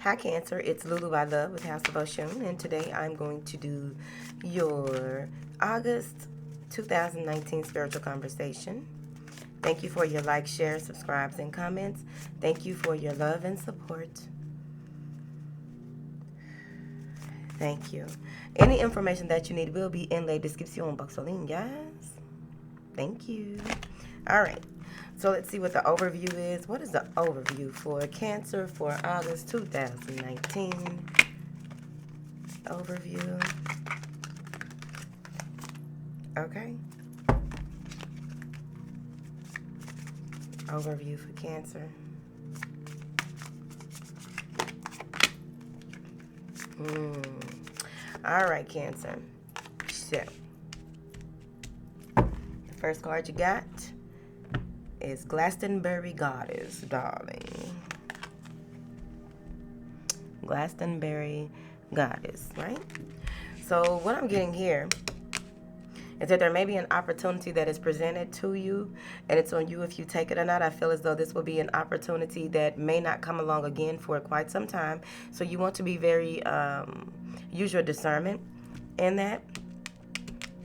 Hi Cancer, it's Lulu by Love with House of Oshun, and today I'm going to do your August 2019 spiritual conversation. Thank you for your likes, shares, subscribes, and comments. Thank you for your love and support. Thank you. Any information that you need will be in la description box, guys. Thank you. All right. So let's see what the overview is. What is the overview for Cancer for August 2019? Overview. Okay. Overview for Cancer. All right, Cancer. So, the first card you got is Glastonbury Goddess, darling. Glastonbury Goddess, right? So what I'm getting here is that there may be an opportunity that is presented to you, and it's on you if you take it or not. I feel as though this will be an opportunity that may not come along again for quite some time. So you want to be very, use your discernment in that.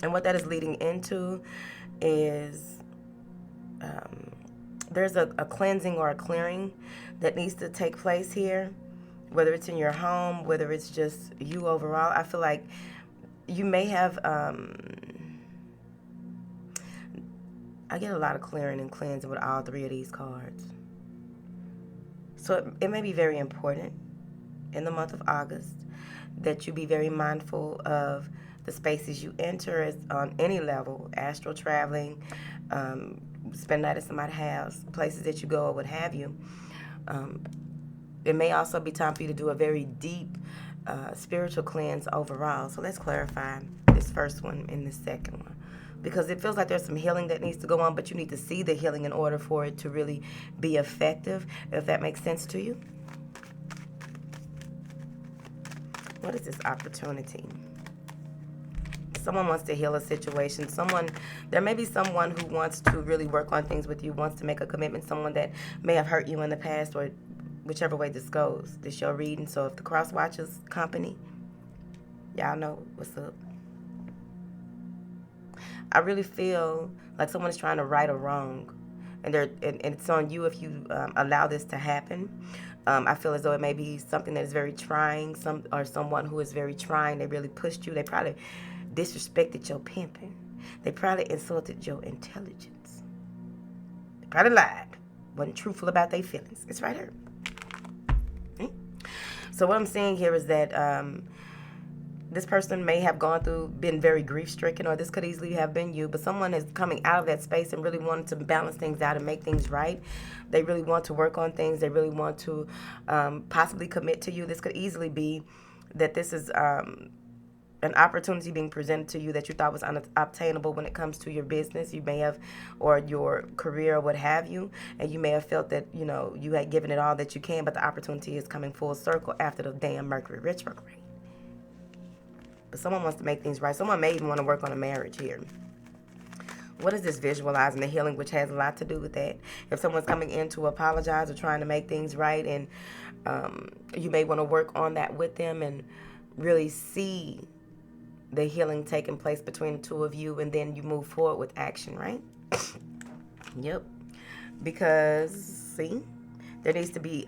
And what that is leading into is there's a cleansing or a clearing that needs to take place here, whether it's in your home, whether it's just you overall. I feel like you may have, I get a lot of clearing and cleansing with all three of these cards. So it may be very important in the month of August that you be very mindful of the spaces you enter as, on any level, astral traveling, spend night at somebody's house, places that you go or what have you. It may also be time for you to do a very deep spiritual cleanse overall. So let's clarify this first one and the second one, because it feels like there's some healing that needs to go on, but you need to see the healing in order for it to really be effective, if that makes sense to you. What is this opportunity? Someone wants to heal a situation. There may be someone who wants to really work on things with you, wants to make a commitment, someone that may have hurt you in the past, or whichever way this goes. This your reading, so if the cross watchers company, y'all know what's up. I really feel like someone is trying to right a wrong, and it's on you if you allow this to happen. I feel as though it may be something that is very trying, someone who is very trying. They really pushed you. They probably disrespected your pimping. They probably insulted your intelligence. They probably lied, wasn't truthful about their feelings. It's right here. So what I'm saying here is that this person may have been very grief-stricken, or this could easily have been you, but someone is coming out of that space and really wanting to balance things out and make things right. They really want to work on things. They really want to possibly commit to you. This could easily be that this is an opportunity being presented to you that you thought was unobtainable when it comes to your business. You may have, or your career, or what have you, and you may have felt that, you had given it all that you can, but the opportunity is coming full circle after the damn Mercury retrograde. But someone wants to make things right. Someone may even want to work on a marriage here. What is this visualizing the healing, which has a lot to do with that? If someone's coming in to apologize or trying to make things right, and you may want to work on that with them and really see the healing taking place between the two of you, and then you move forward with action, right? Yep. Because, see, there needs to be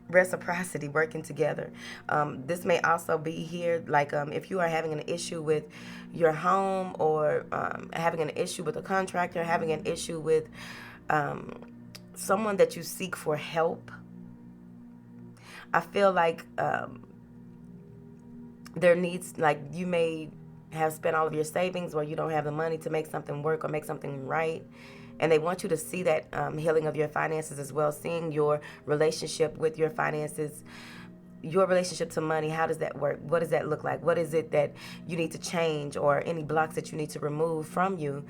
reciprocity, working together. This may also be here, like if you are having an issue with your home, or having an issue with a contractor, having an issue with someone that you seek for help. I feel like there needs, like, you may have spent all of your savings, or you don't have the money to make something work or make something right. And they want you to see that healing of your finances as well, seeing your relationship with your finances, your relationship to money. How does that work? What does that look like? What is it that you need to change, or any blocks that you need to remove from your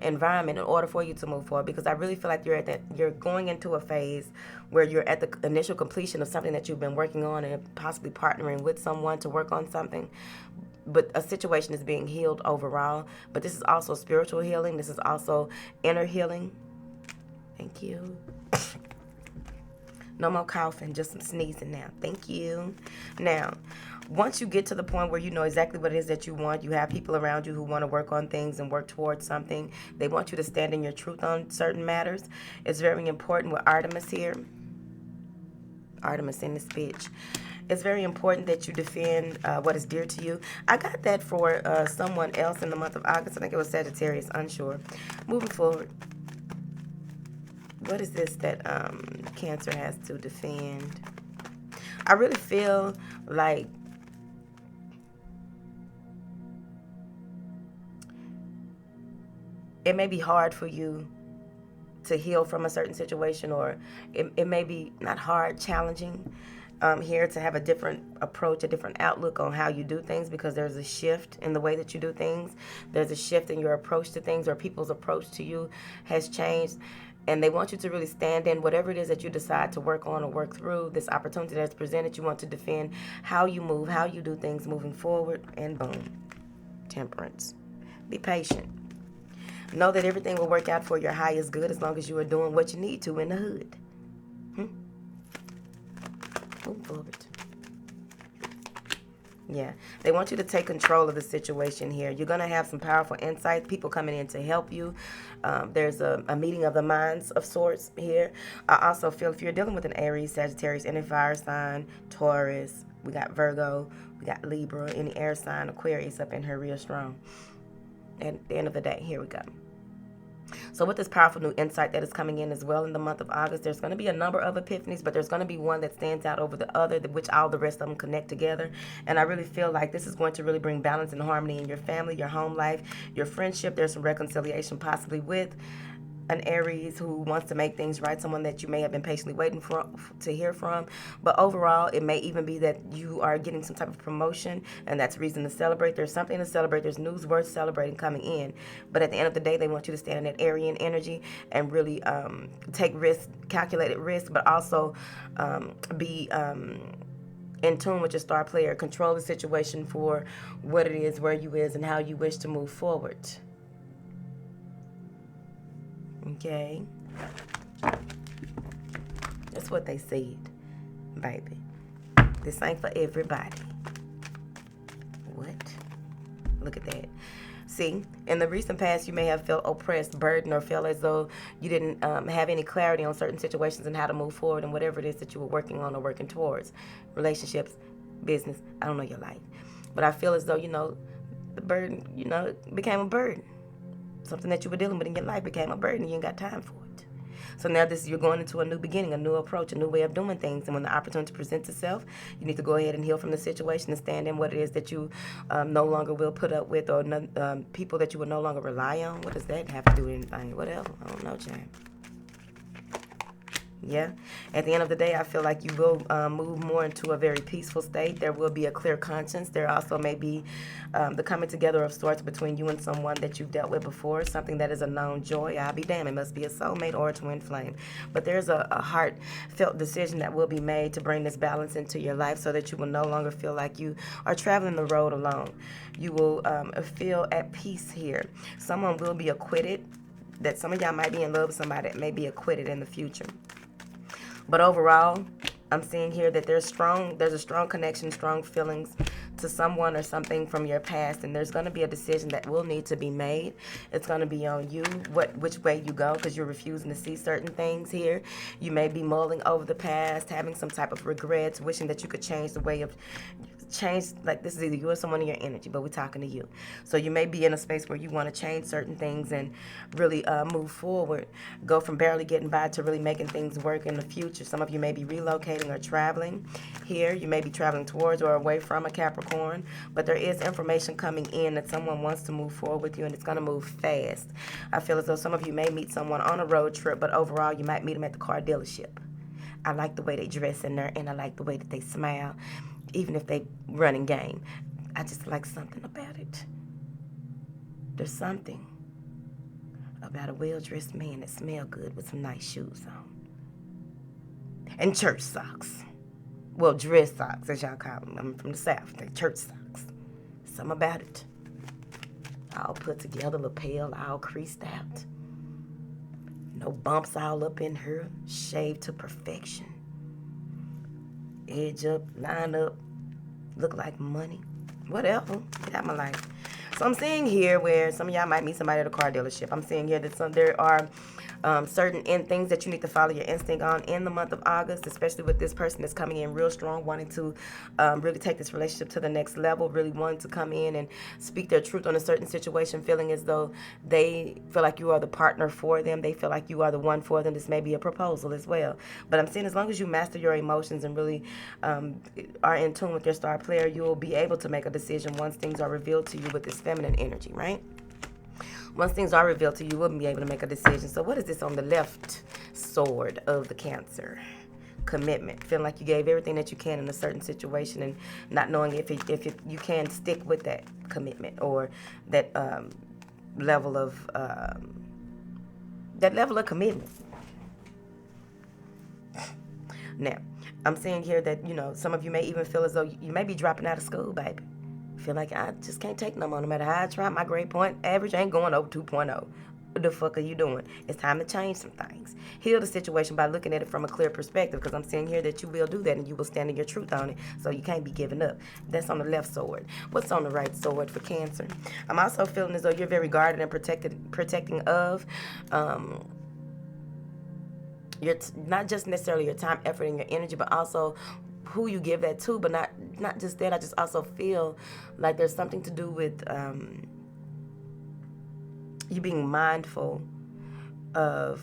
environment in order for you to move forward? Because I really feel like you're going into a phase where you're at the initial completion of something that you've been working on, and possibly partnering with someone to work on something. But a situation is being healed overall. But this is also spiritual healing. This is also inner healing. Thank you. No more coughing, just some sneezing now. Thank you. Now, once you get to the point where you know exactly what it is that you want, you have people around you who want to work on things and work towards something. They want you to stand in your truth on certain matters. It's very important with Artemis here. Artemis in this bitch. It's very important that you defend what is dear to you. I got that for someone else in the month of August. I think it was Sagittarius, unsure. Moving forward. What is this that Cancer has to defend? I really feel like it may be hard for you to heal from a certain situation, or it may be not hard, challenging here to have a different approach, a different outlook on how you do things, because there's a shift in the way that you do things. There's a shift in your approach to things, or people's approach to you has changed. And they want you to really stand in whatever it is that you decide to work on or work through. This opportunity that's presented, you want to defend how you move, how you do things moving forward, and boom, Temperance. Be patient. Know that everything will work out for your highest good as long as you are doing what you need to in the hood. Move forward. Yeah, they want you to take control of the situation here. You're going to have some powerful insights, people coming in to help you. There's a meeting of the minds of sorts here. I also feel if you're dealing with an Aries, Sagittarius, any fire sign, Taurus, we got Virgo, we got Libra, any air sign, Aquarius up in here real strong. At the end of the day, here we go. So with this powerful new insight that is coming in as well in the month of August, there's going to be a number of epiphanies, but there's going to be one that stands out over the other, which all the rest of them connect together. And I really feel like this is going to really bring balance and harmony in your family, your home life, your friendship. There's some reconciliation possibly with an Aries who wants to make things right, someone that you may have been patiently waiting for to hear from. But overall, it may even be that you are getting some type of promotion, and that's reason to celebrate. There's something to celebrate. There's news worth celebrating coming in. But at the end of the day, they want you to stand in that Aryan energy and really take risk, calculated risk, but also be in tune with your star player. Control the situation for what it is, where you is, and how you wish to move forward. Okay, that's what they said, baby. This ain't for everybody. What? Look at that. See, in the recent past, you may have felt oppressed, burdened, or felt as though you didn't have any clarity on certain situations and how to move forward and whatever it is that you were working on or working towards. Relationships, business, I don't know your life. But I feel as though, the burden, it became a burden. Something that you were dealing with in your life became a burden and you ain't got time for it. So now you're going into a new beginning, a new approach, a new way of doing things. And when the opportunity presents itself, you need to go ahead and heal from the situation and stand in what it is that you no longer will put up with, or people that you will no longer rely on. What does that have to do with anything? Whatever. I don't know, Jane. Yeah. At the end of the day, I feel like you will move more into a very peaceful state. There will be a clear conscience. There also may be the coming together of sorts between you and someone that you've dealt with before, something that is a known joy. I'll be damned. It must be a soulmate or a twin flame. But there's a heartfelt decision that will be made to bring this balance into your life so that you will no longer feel like you are traveling the road alone. You will feel at peace here. Someone will be acquitted. That some of y'all might be in love with somebody that may be acquitted in the future. But overall, I'm seeing here that there's a strong connection, strong feelings to someone or something from your past, and there's going to be a decision that will need to be made. It's going to be on you, which way you go, because you're refusing to see certain things here. You may be mulling over the past, having some type of regrets, wishing that you could change the way of like this is either you or someone in your energy, but we're talking to you. So you may be in a space where you want to change certain things and really move forward, go from barely getting by to really making things work in the future. Some of you may be relocating or traveling here. You may be traveling towards or away from a Capricorn, but there is information coming in that someone wants to move forward with you, and it's going to move fast. I feel as though some of you may meet someone on a road trip, but overall you might meet them at the car dealership. I like the way they dress in there, and I like the way that they smile. Even if they running game, I just like something about it. There's something about a well-dressed man that smell good with some nice shoes on. And church socks. Well, dress socks, as y'all call them. I'm from the South. They're church socks. Something about it. All put together, lapel, all creased out. No bumps all up in her. Shaved to perfection. edge up, line up, look like money, whatever. Get out my life. So I'm seeing here where some of y'all might meet somebody at a car dealership. I'm seeing here that there are certain things that you need to follow your instinct on in the month of August, especially with this person that's coming in real strong, wanting to really take this relationship to the next level, really wanting to come in and speak their truth on a certain situation, feeling as though they feel like you are the partner for them. They feel like you are the one for them. This may be a proposal as well. But I'm saying as long as you master your emotions and really are in tune with your star player, you will be able to make a decision once things are revealed to you with this feminine energy, right? Once things are revealed to you, you will be able to make a decision. So what is this on the left sword of the Cancer? Commitment. Feeling like you gave everything that you can in a certain situation and not knowing if you can stick with that commitment or that level of commitment. Now, I'm seeing here that, some of you may even feel as though you may be dropping out of school, baby. Feel like I just can't take no more. No matter how I try, my grade point average ain't going over 2.0. What the fuck are you doing? It's time to change some things. Heal the situation by looking at it from a clear perspective, because I'm seeing here that you will do that and you will stand in your truth on it, so you can't be giving up. That's on the left sword. What's on the right sword for Cancer? I'm also feeling as though you're very guarded and protecting of not just necessarily your time, effort, and your energy, but also who you give that to. But not just that. I just also feel like there's something to do with you being mindful of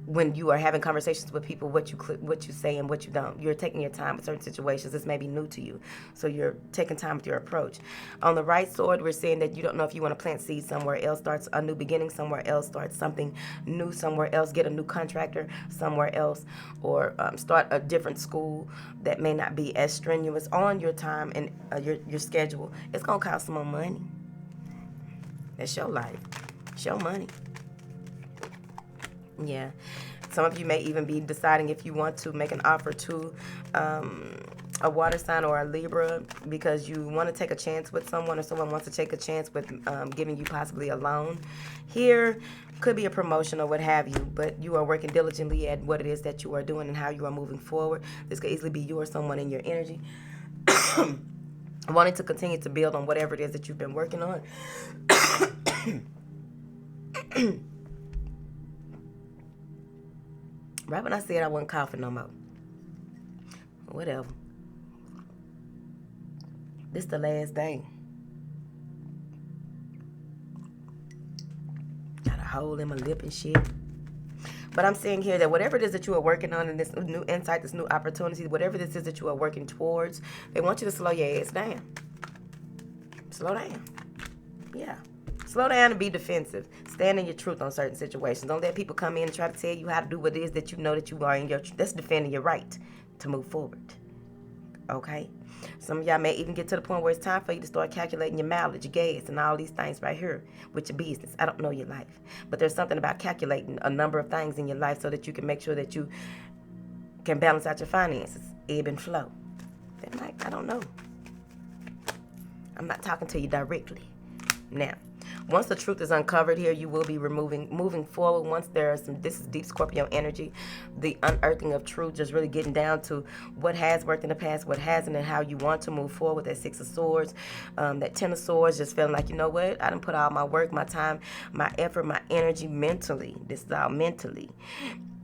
when you are having conversations with people, what you say and what you don't. You're taking your time with certain situations. This may be new to you, so you're taking time with your approach. On the right sword, we're saying that you don't know if you want to plant seeds somewhere else, start a new beginning somewhere else, start something new somewhere else, get a new contractor somewhere else, or start a different school that may not be as strenuous on your time and your schedule. It's going to cost some more money. That's your life. It's your money. Yeah. Some of you may even be deciding if you want to make an offer to a water sign or a Libra because you want to take a chance with someone, or someone wants to take a chance with giving you possibly a loan. Here could be a promotion or what have you, but you are working diligently at what it is that you are doing and how you are moving forward. This could easily be you or someone in your energy wanting to continue to build on whatever it is that you've been working on. Right when I said I wasn't coughing no more. Whatever. This the last day. Got a hole in my lip and shit. But I'm saying here that whatever it is that you are working on in this new insight, this new opportunity, whatever this is that you are working towards, they want you to slow your ass down. Slow down. Yeah. Slow down and be defensive. Stand in your truth on certain situations. Don't let people come in and try to tell you how to do what it is that you know that you are in your truth. That's defending your right to move forward. Okay? Some of y'all may even get to the point where it's time for you to start calculating your mileage, your gas, and all these things right here with your business. I don't know your life, but there's something about calculating a number of things in your life so that you can make sure that you can balance out your finances, ebb and flow. That might, I don't know. I'm not talking to you directly. Now, once the truth is uncovered here, you will be moving forward. Once this is deep Scorpio energy, the unearthing of truth, just really getting down to what has worked in the past, what hasn't, and how you want to move forward. That Six of Swords, that Ten of Swords, just feeling like, you know what, I done put all my work, my time, my effort, my energy mentally, this is all mentally,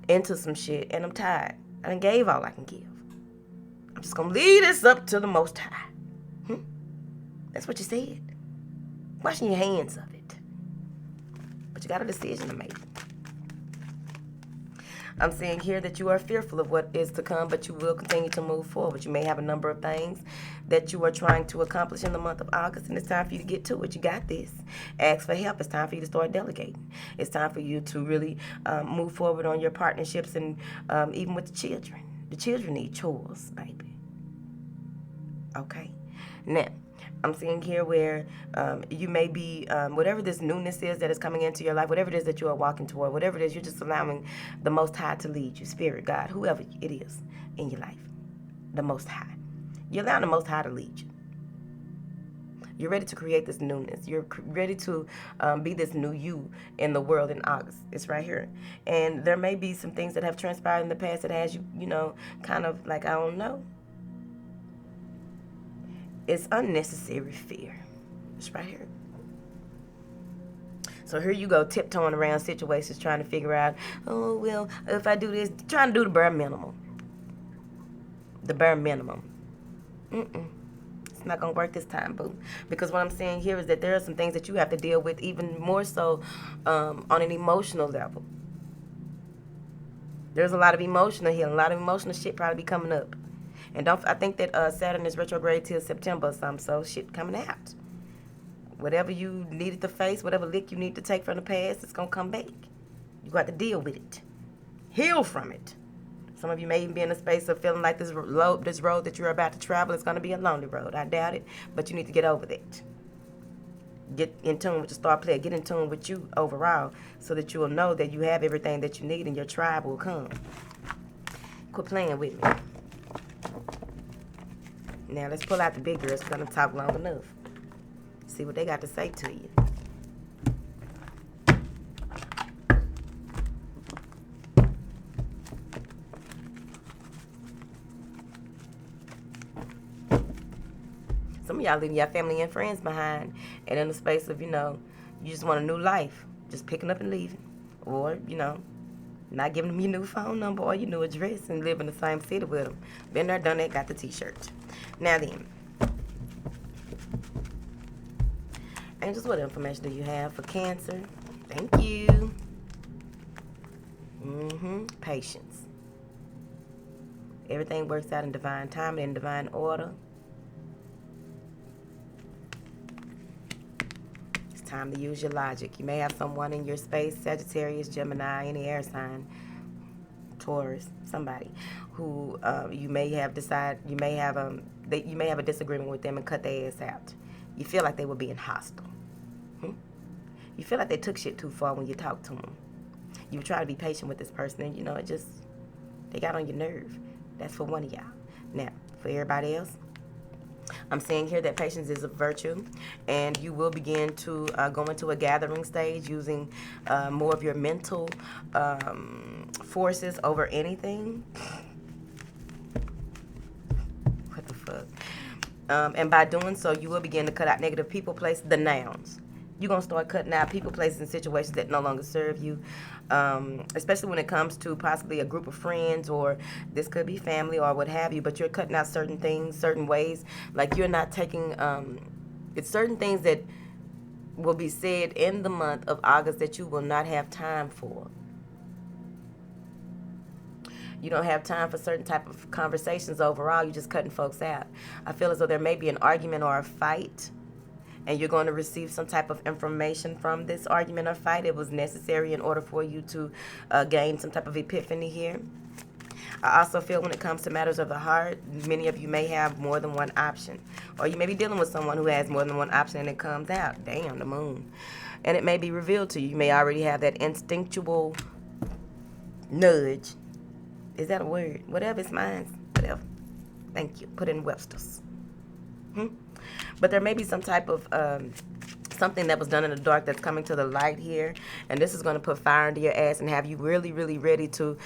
into some shit, and I'm tired. I done gave all I can give. I'm just going to leave this up to the Most High. That's what you said. Washing your hands of it. But you got a decision to make. I'm seeing here that you are fearful of what is to come, but you will continue to move forward. You may have a number of things that you are trying to accomplish in the month of August, and it's time for you to get to it. You got this. Ask for help. It's time for you to start delegating. It's time for you to really move forward on your partnerships and even with the children. The children need chores, baby. Okay? Now, I'm seeing here where you may be, whatever this newness is that is coming into your life, whatever it is that you are walking toward, whatever it is, you're just allowing the Most High to lead you, Spirit, God, whoever it is in your life, the Most High. You're allowing the Most High to lead you. You're ready to create this newness. You're ready to be this new you in the world in August. It's right here. And there may be some things that have transpired in the past that has you, kind of like, I don't know. It's unnecessary fear. It's right here. So here you go, tiptoeing around situations, trying to figure out, oh, well, if I do this, trying to do the bare minimum. The bare minimum. It's not going to work this time, boo. Because what I'm saying here is that there are some things that you have to deal with even more so on an emotional level. There's a lot of emotional healing. A lot of emotional shit probably be coming up. And I think that Saturn is retrograde till September or something, so shit coming out. Whatever you needed to face, whatever lick you need to take from the past, it's going to come back. You got to deal with it. Heal from it. Some of you may even be in a space of feeling like this road that you're about to travel is going to be a lonely road. I doubt it, but you need to get over that. Get in tune with your star player. Get in tune with you overall so that you will know that you have everything that you need and your tribe will come. Quit playing with me. Now let's pull out the big girls. We're going to talk long enough. See what they got to say to you. Some of y'all leaving your family and friends behind, and in the space of, you just want a new life, just picking up and leaving, or, not giving them your new phone number or your new address and live in the same city with them. Been there, done that, got the t-shirt. Now then, angels, what information do you have for Cancer? Thank you. Patience. Everything works out in divine time and in divine order. It's time to use your logic. You may have someone in your space, Sagittarius, Gemini, any air sign, Taurus, somebody who you may have a disagreement with them and cut their ass out. You feel like they were being hostile. You feel like they took shit too far when you talk to them. You try to be patient with this person and, they got on your nerve. That's for one of y'all. Now, for everybody else, I'm saying here that patience is a virtue, and you will begin to go into a gathering stage using more of your mental forces over anything. What the fuck? And by doing so, you will begin to cut out negative people, places, the nouns. You're going to start cutting out people, places, and situations that no longer serve you, especially when it comes to possibly a group of friends, or this could be family or what have you, but you're cutting out certain things, certain ways. Like you're not taking, it's certain things that will be said in the month of August that you will not have time for. You don't have time for certain type of conversations overall. You're just cutting folks out. I feel as though there may be an argument or a fight, and you're going to receive some type of information from this argument or fight. It was necessary in order for you to gain some type of epiphany here. I also feel when it comes to matters of the heart, many of you may have more than one option. Or you may be dealing with someone who has more than one option and it comes out. Damn, the moon. And it may be revealed to you. You may already have that instinctual nudge. Is that a word? Whatever, it's mine. Whatever. Thank you. Put in Webster's. But there may be some type of something that was done in the dark that's coming to the light here, and this is going to put fire into your ass and have you really, really ready to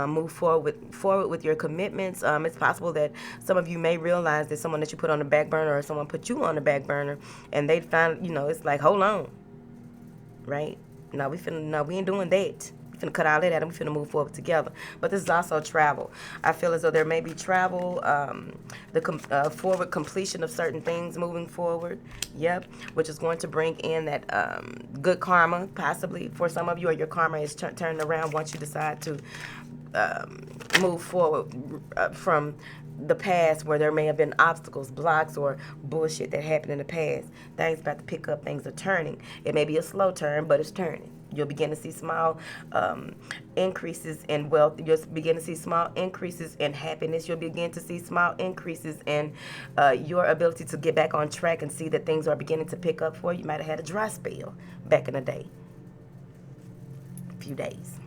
move forward with your commitments. It's possible that some of you may realize that someone that you put on the back burner, or someone put you on the back burner, and they find, it's like, hold on, right? No, we ain't doing that. Finna cut all that out and we finna move forward together. But this is also travel. I feel as though there may be travel, the forward completion of certain things moving forward. Yep, which is going to bring in that good karma, possibly for some of you, or your karma is turning around once you decide to move forward from the past, where there may have been obstacles, blocks, or bullshit that happened in the past. Things about to pick up. Things are turning. It may be a slow turn, but it's turning. You'll begin to see small increases in wealth. You'll begin to see small increases in happiness. You'll begin to see small increases in your ability to get back on track and see that things are beginning to pick up for you. You might have had a dry spell back in the day. A few days.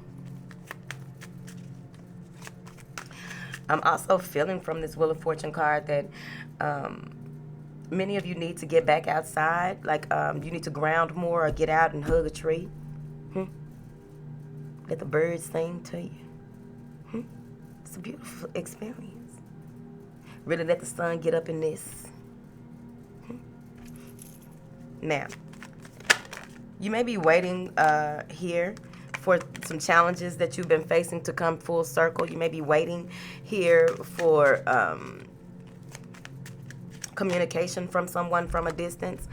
I'm also feeling from this Wheel of Fortune card that Many of you need to get back outside. Like you need to ground more or get out and hug a tree. Hmm? Let the birds sing to you. Hmm? It's a beautiful experience. Really let the sun get up in this. Hmm? Now, you may be waiting here for some challenges that you've been facing to come full circle. You may be waiting here for communication from someone from a distance.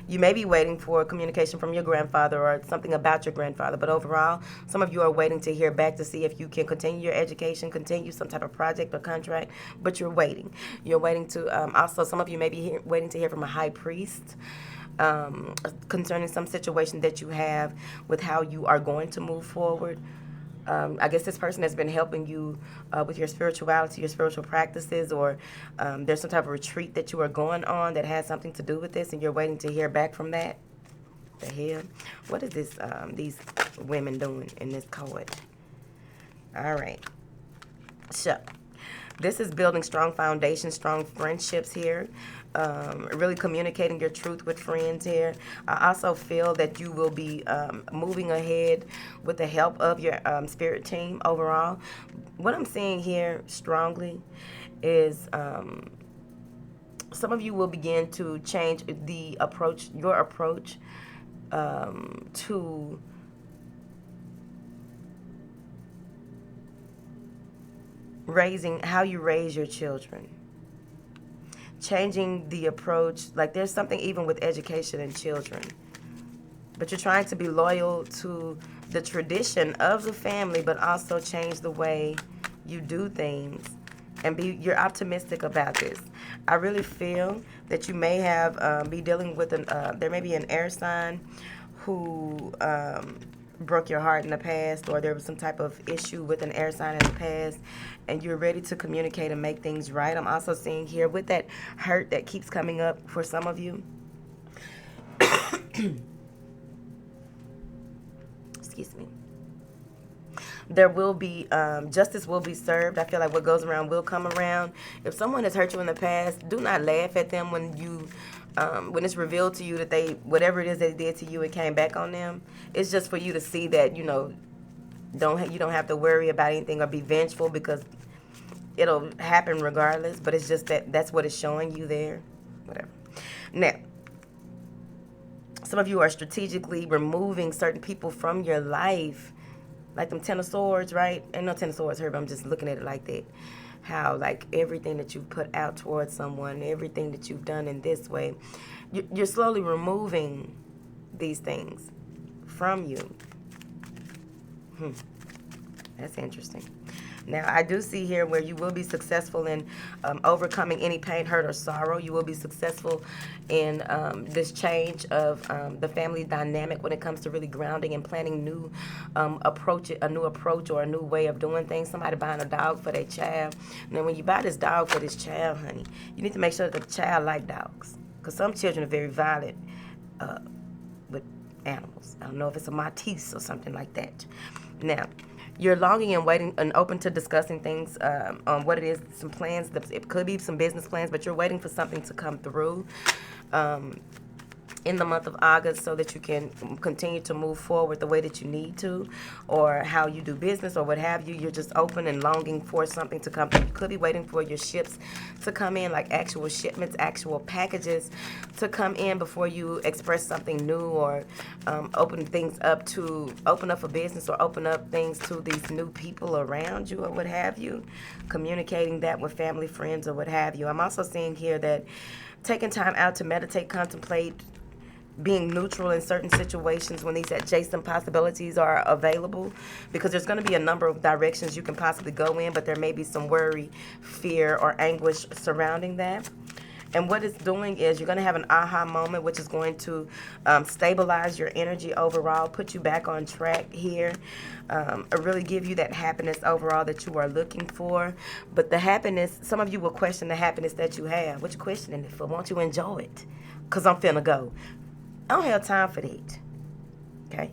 You may be waiting for communication from your grandfather or something about your grandfather, but overall, some of you are waiting to hear back to see if you can continue your education, continue some type of project or contract, but you're waiting. You're waiting to, also, some of you may be waiting to hear from a high priest concerning some situation that you have with how you are going to move forward. I guess this person has been helping you with your spirituality, your spiritual practices, or there's some type of retreat that you are going on that has something to do with this, and you're waiting to hear back from that. The hell? What is this? These women doing in this card? All right. So, this is building strong foundations, strong friendships here. Really communicating your truth with friends here. I also feel that you will be moving ahead with the help of your spirit team overall. What I'm seeing here strongly is some of you will begin to change the approach, your approach to raising, how you raise your children. Changing the approach, like there's something even with education and children. But you're trying to be loyal to the tradition of the family, but also change the way you do things. And you're optimistic about this. I really feel that you may have, be dealing with, there may be an air sign who broke your heart in the past, or there was some type of issue with an air sign in the past, and you're ready to communicate and make things right. I'm also seeing here with that hurt that keeps coming up for some of you. Excuse me. There will be, justice will be served. I feel like what goes around will come around. If someone has hurt you in the past, do not laugh at them when it's revealed to you that whatever it is they did to you, it came back on them. It's just for you to see that, you don't have to worry about anything or be vengeful, because it'll happen regardless. But it's just that's what it's showing you there. Whatever. Now, some of you are strategically removing certain people from your life, like them Ten of Swords, right? And no Ten of Swords here, but I'm just looking at it like that. How, like, everything that you've put out towards someone, everything that you've done in this way, you're slowly removing these things from you. That's interesting. Now, I do see here where you will be successful in overcoming any pain, hurt, or sorrow. You will be successful in this change of the family dynamic when it comes to really grounding and planning a new approach or a new way of doing things. Somebody buying a dog for their child. Now, when you buy this dog for this child, honey, you need to make sure that the child like dogs, because some children are very violent with animals. I don't know if it's a Maltese or something like that. Now, you're longing and waiting and open to discussing things on what it is, some plans. It could be some business plans, but you're waiting for something to come through in the month of August so that you can continue to move forward the way that you need to, or how you do business or what have you. You're just open and longing for something to come through. You could be waiting for your ships to come in, like actual shipments, actual packages to come in before you express something new, or open up a business, or open up things to these new people around you or what have you. Communicating that with family, friends, or what have you. I'm also seeing here that taking time out to meditate, contemplate, being neutral in certain situations when these adjacent possibilities are available, because there's going to be a number of directions you can possibly go in, but there may be some worry, fear, or anguish surrounding that. And what it's doing is you're going to have an aha moment, which is going to stabilize your energy overall, put you back on track here, really give you that happiness overall that you are looking for. But the happiness, some of you will question the happiness that you have. What you questioning it for? Won't you enjoy it? Because I'm finna go. I don't have time for that. Okay?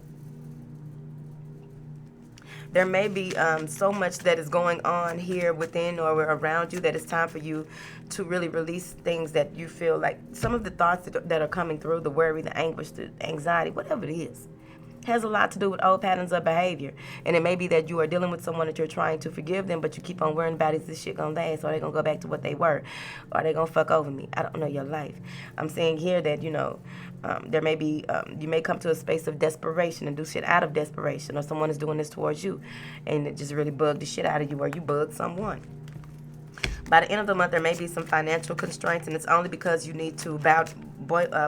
There may be so much that is going on here within or around you that it's time for you to really release things that you feel like some of the thoughts that are coming through, the worry, the anguish, the anxiety, whatever it is, has a lot to do with old patterns of behavior. And it may be that you are dealing with someone that you're trying to forgive them, but you keep on worrying about, is this shit gonna last, or are they gonna go back to what they were, or are they gonna fuck over me? I don't know your life. I'm saying here that, there may be, you may come to a space of desperation and do shit out of desperation, or someone is doing this towards you, and it just really bugged the shit out of you, or you bugged someone. By the end of the month, there may be some financial constraints, and it's only because you need to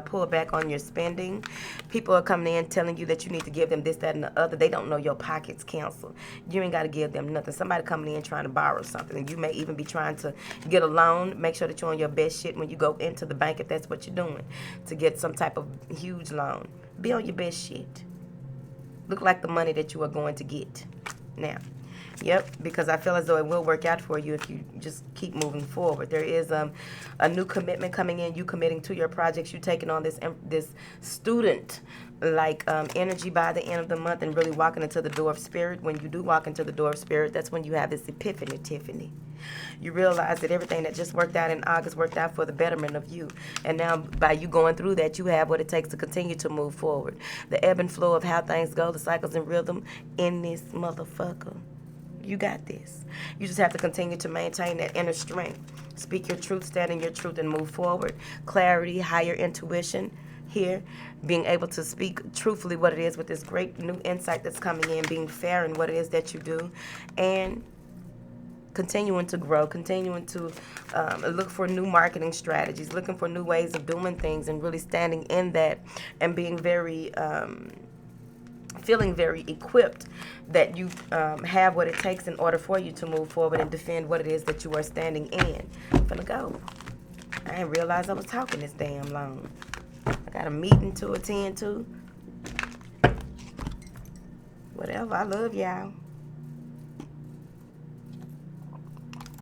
pull back on your spending. People are coming in telling you that you need to give them this, that, and the other. They don't know your pockets counsel. You ain't got to give them nothing. Somebody coming in trying to borrow something, and you may even be trying to get a loan. Make sure that you're on your best shit when you go into the bank, if that's what you're doing, to get some type of huge loan. Be on your best shit. Look like the money that you are going to get. Now, yep, because I feel as though it will work out for you if you just keep moving forward. There is a new commitment coming in, you committing to your projects, you taking on this student energy by the end of the month and really walking into the door of spirit. When you do walk into the door of spirit, that's when you have this epiphany, Tiffany. You realize that everything that just worked out in August worked out for the betterment of you. And now by you going through that, you have what it takes to continue to move forward. The ebb and flow of how things go, the cycles and rhythm in this motherfucker. You got this. You just have to continue to maintain that inner strength. Speak your truth, stand in your truth, and move forward. Clarity, higher intuition here. Being able to speak truthfully what it is with this great new insight that's coming in. Being fair in what it is that you do. And continuing to grow, continuing to look for new marketing strategies, looking for new ways of doing things, and really standing in that and being very... feeling very equipped that you have what it takes in order for you to move forward and defend what it is that you are standing in. I'm finna go. I didn't realize I was talking this damn long. I got a meeting to attend to. Whatever. I love y'all.